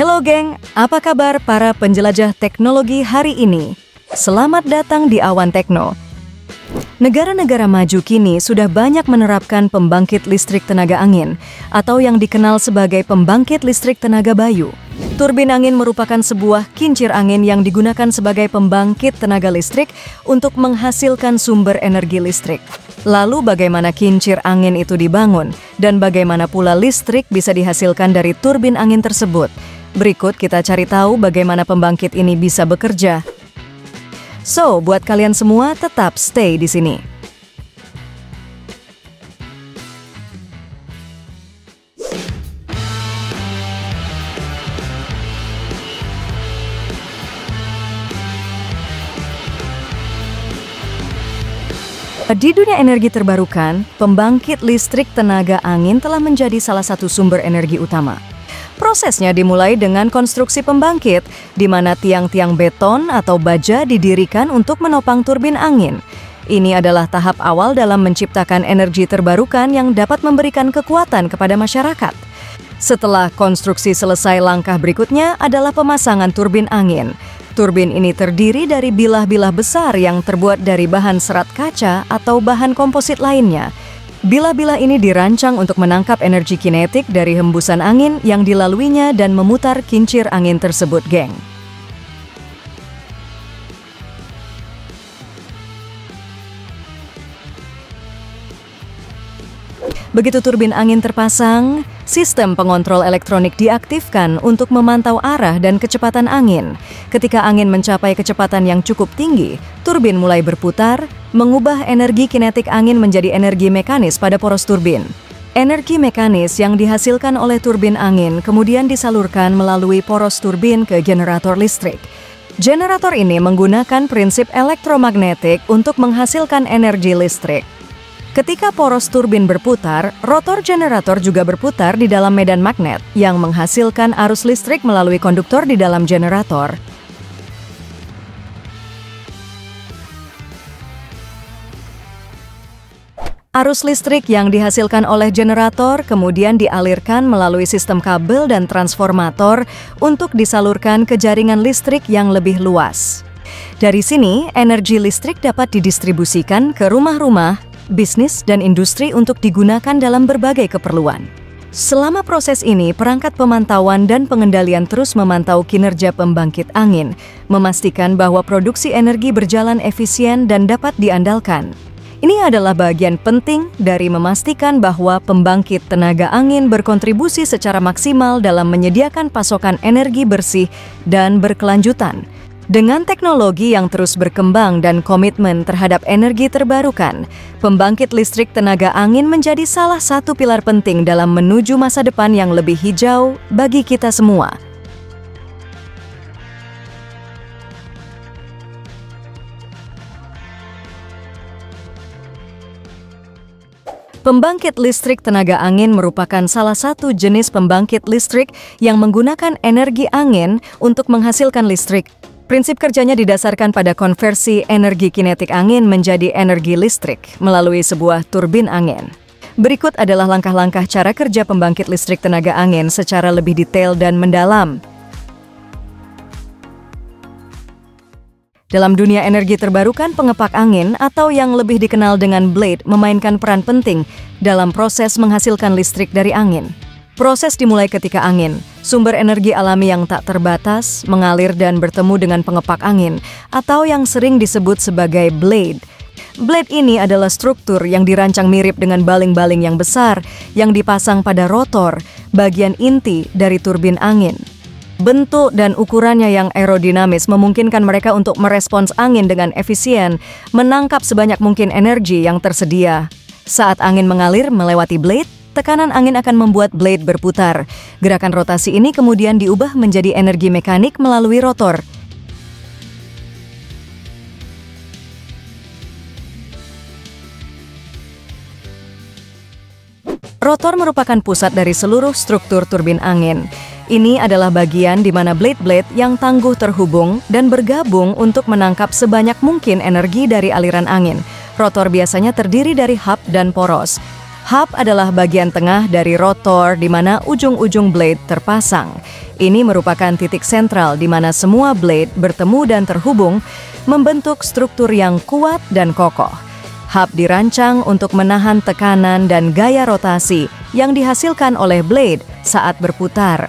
Halo geng, apa kabar para penjelajah teknologi hari ini? Selamat datang di Awan Tekno. Negara-negara maju kini sudah banyak menerapkan pembangkit listrik tenaga angin atau yang dikenal sebagai pembangkit listrik tenaga bayu. Turbin angin merupakan sebuah kincir angin yang digunakan sebagai pembangkit tenaga listrik untuk menghasilkan sumber energi listrik. Lalu bagaimana kincir angin itu dibangun dan bagaimana pula listrik bisa dihasilkan dari turbin angin tersebut? Berikut kita cari tahu bagaimana pembangkit ini bisa bekerja. So, buat kalian semua tetap stay di sini. Di dunia energi terbarukan, pembangkit listrik tenaga angin telah menjadi salah satu sumber energi utama. Prosesnya dimulai dengan konstruksi pembangkit, di mana tiang-tiang beton atau baja didirikan untuk menopang turbin angin. Ini adalah tahap awal dalam menciptakan energi terbarukan yang dapat memberikan kekuatan kepada masyarakat. Setelah konstruksi selesai, langkah berikutnya adalah pemasangan turbin angin. Turbin ini terdiri dari bilah-bilah besar yang terbuat dari bahan serat kaca atau bahan komposit lainnya. Bilah-bilah ini dirancang untuk menangkap energi kinetik dari hembusan angin yang dilaluinya dan memutar kincir angin tersebut, geng. Begitu turbin angin terpasang, sistem pengontrol elektronik diaktifkan untuk memantau arah dan kecepatan angin. Ketika angin mencapai kecepatan yang cukup tinggi, turbin mulai berputar, mengubah energi kinetik angin menjadi energi mekanis pada poros turbin. Energi mekanis yang dihasilkan oleh turbin angin kemudian disalurkan melalui poros turbin ke generator listrik. Generator ini menggunakan prinsip elektromagnetik untuk menghasilkan energi listrik. Ketika poros turbin berputar, rotor generator juga berputar di dalam medan magnet yang menghasilkan arus listrik melalui konduktor di dalam generator. Arus listrik yang dihasilkan oleh generator kemudian dialirkan melalui sistem kabel dan transformator untuk disalurkan ke jaringan listrik yang lebih luas. Dari sini, energi listrik dapat didistribusikan ke rumah-rumah, bisnis, dan industri untuk digunakan dalam berbagai keperluan. Selama proses ini, perangkat pemantauan dan pengendalian terus memantau kinerja pembangkit angin, memastikan bahwa produksi energi berjalan efisien dan dapat diandalkan. Ini adalah bagian penting dari memastikan bahwa pembangkit tenaga angin berkontribusi secara maksimal dalam menyediakan pasokan energi bersih dan berkelanjutan. Dengan teknologi yang terus berkembang dan komitmen terhadap energi terbarukan, pembangkit listrik tenaga angin menjadi salah satu pilar penting dalam menuju masa depan yang lebih hijau bagi kita semua. Pembangkit listrik tenaga angin merupakan salah satu jenis pembangkit listrik yang menggunakan energi angin untuk menghasilkan listrik. Prinsip kerjanya didasarkan pada konversi energi kinetik angin menjadi energi listrik melalui sebuah turbin angin. Berikut adalah langkah-langkah cara kerja pembangkit listrik tenaga angin secara lebih detail dan mendalam. Dalam dunia energi terbarukan, pengepak angin atau yang lebih dikenal dengan blade memainkan peran penting dalam proses menghasilkan listrik dari angin. Proses dimulai ketika angin, sumber energi alami yang tak terbatas, mengalir dan bertemu dengan pengepak angin, atau yang sering disebut sebagai blade. Blade ini adalah struktur yang dirancang mirip dengan baling-baling yang besar yang dipasang pada rotor, bagian inti dari turbin angin. Bentuk dan ukurannya yang aerodinamis memungkinkan mereka untuk merespons angin dengan efisien, menangkap sebanyak mungkin energi yang tersedia. Saat angin mengalir melewati blade, tekanan angin akan membuat blade berputar. Gerakan rotasi ini kemudian diubah menjadi energi mekanik melalui rotor. Rotor merupakan pusat dari seluruh struktur turbin angin. Ini adalah bagian di mana blade-blade yang tangguh terhubung dan bergabung untuk menangkap sebanyak mungkin energi dari aliran angin. Rotor biasanya terdiri dari hub dan poros. Hub adalah bagian tengah dari rotor di mana ujung-ujung blade terpasang. Ini merupakan titik sentral di mana semua blade bertemu dan terhubung, membentuk struktur yang kuat dan kokoh. Hub dirancang untuk menahan tekanan dan gaya rotasi yang dihasilkan oleh blade saat berputar.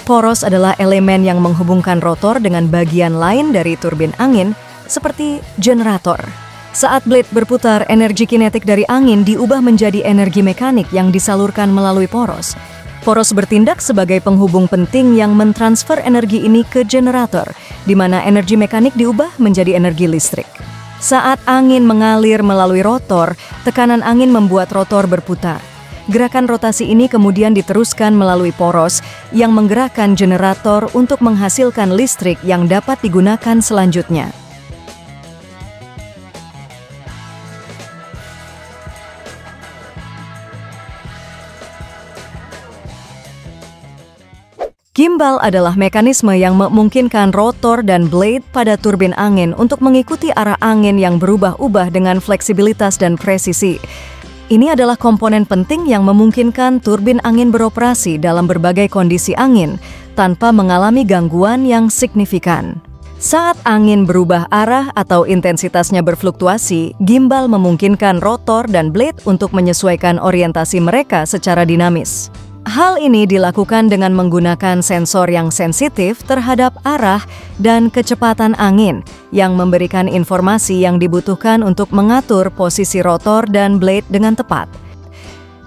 Poros adalah elemen yang menghubungkan rotor dengan bagian lain dari turbin angin, seperti generator. Saat blade berputar, energi kinetik dari angin diubah menjadi energi mekanik yang disalurkan melalui poros. Poros bertindak sebagai penghubung penting yang mentransfer energi ini ke generator, di mana energi mekanik diubah menjadi energi listrik. Saat angin mengalir melalui rotor, tekanan angin membuat rotor berputar. Gerakan rotasi ini kemudian diteruskan melalui poros yang menggerakkan generator untuk menghasilkan listrik yang dapat digunakan selanjutnya. Gimbal adalah mekanisme yang memungkinkan rotor dan blade pada turbin angin untuk mengikuti arah angin yang berubah-ubah dengan fleksibilitas dan presisi. Ini adalah komponen penting yang memungkinkan turbin angin beroperasi dalam berbagai kondisi angin tanpa mengalami gangguan yang signifikan. Saat angin berubah arah atau intensitasnya berfluktuasi, gimbal memungkinkan rotor dan blade untuk menyesuaikan orientasi mereka secara dinamis. Hal ini dilakukan dengan menggunakan sensor yang sensitif terhadap arah dan kecepatan angin yang memberikan informasi yang dibutuhkan untuk mengatur posisi rotor dan blade dengan tepat.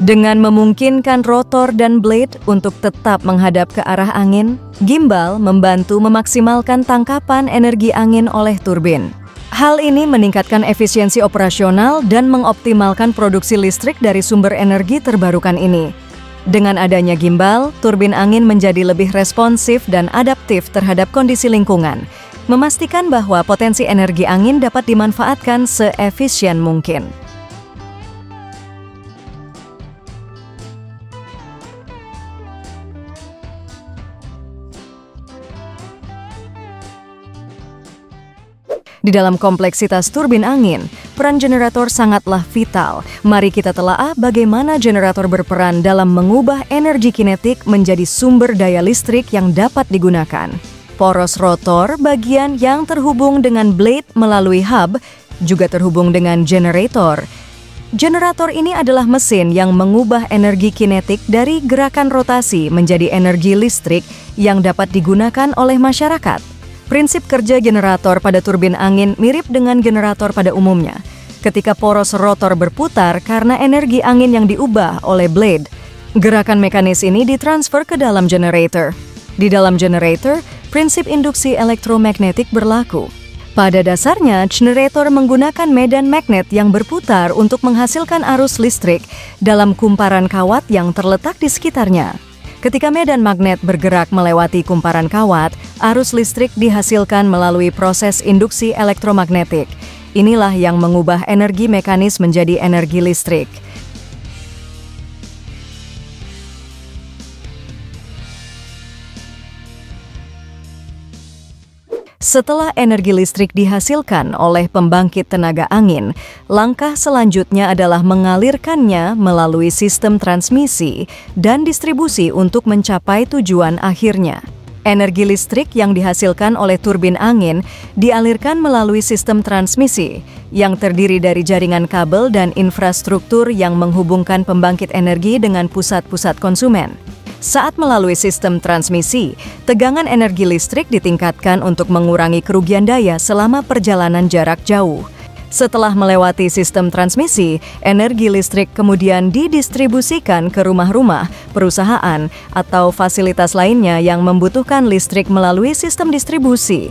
Dengan memungkinkan rotor dan blade untuk tetap menghadap ke arah angin, gimbal membantu memaksimalkan tangkapan energi angin oleh turbin. Hal ini meningkatkan efisiensi operasional dan mengoptimalkan produksi listrik dari sumber energi terbarukan ini. Dengan adanya gimbal, turbin angin menjadi lebih responsif dan adaptif terhadap kondisi lingkungan, memastikan bahwa potensi energi angin dapat dimanfaatkan seefisien mungkin. Di dalam kompleksitas turbin angin, peran generator sangatlah vital. Mari kita telaah bagaimana generator berperan dalam mengubah energi kinetik menjadi sumber daya listrik yang dapat digunakan. Poros rotor, bagian yang terhubung dengan blade melalui hub, juga terhubung dengan generator. Generator ini adalah mesin yang mengubah energi kinetik dari gerakan rotasi menjadi energi listrik yang dapat digunakan oleh masyarakat. Prinsip kerja generator pada turbin angin mirip dengan generator pada umumnya. Ketika poros rotor berputar karena energi angin yang diubah oleh blade, gerakan mekanis ini ditransfer ke dalam generator. Di dalam generator, prinsip induksi elektromagnetik berlaku. Pada dasarnya, generator menggunakan medan magnet yang berputar untuk menghasilkan arus listrik dalam kumparan kawat yang terletak di sekitarnya. Ketika medan magnet bergerak melewati kumparan kawat, arus listrik dihasilkan melalui proses induksi elektromagnetik. Inilah yang mengubah energi mekanis menjadi energi listrik. Setelah energi listrik dihasilkan oleh pembangkit tenaga angin, langkah selanjutnya adalah mengalirkannya melalui sistem transmisi dan distribusi untuk mencapai tujuan akhirnya. Energi listrik yang dihasilkan oleh turbin angin dialirkan melalui sistem transmisi yang terdiri dari jaringan kabel dan infrastruktur yang menghubungkan pembangkit energi dengan pusat-pusat konsumen. Saat melalui sistem transmisi, tegangan energi listrik ditingkatkan untuk mengurangi kerugian daya selama perjalanan jarak jauh. Setelah melewati sistem transmisi, energi listrik kemudian didistribusikan ke rumah-rumah, perusahaan, atau fasilitas lainnya yang membutuhkan listrik melalui sistem distribusi.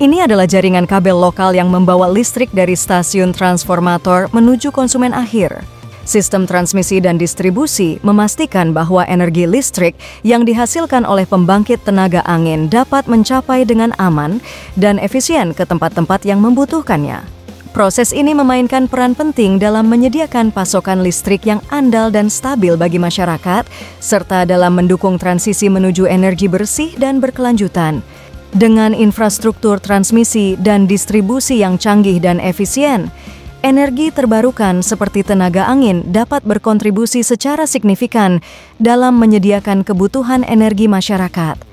Ini adalah jaringan kabel lokal yang membawa listrik dari stasiun transformator menuju konsumen akhir. Sistem transmisi dan distribusi memastikan bahwa energi listrik yang dihasilkan oleh pembangkit tenaga angin dapat mencapai dengan aman dan efisien ke tempat-tempat yang membutuhkannya. Proses ini memainkan peran penting dalam menyediakan pasokan listrik yang andal dan stabil bagi masyarakat, serta dalam mendukung transisi menuju energi bersih dan berkelanjutan. Dengan infrastruktur transmisi dan distribusi yang canggih dan efisien, Energi terbarukan seperti tenaga angin dapat berkontribusi secara signifikan dalam menyediakan kebutuhan energi masyarakat.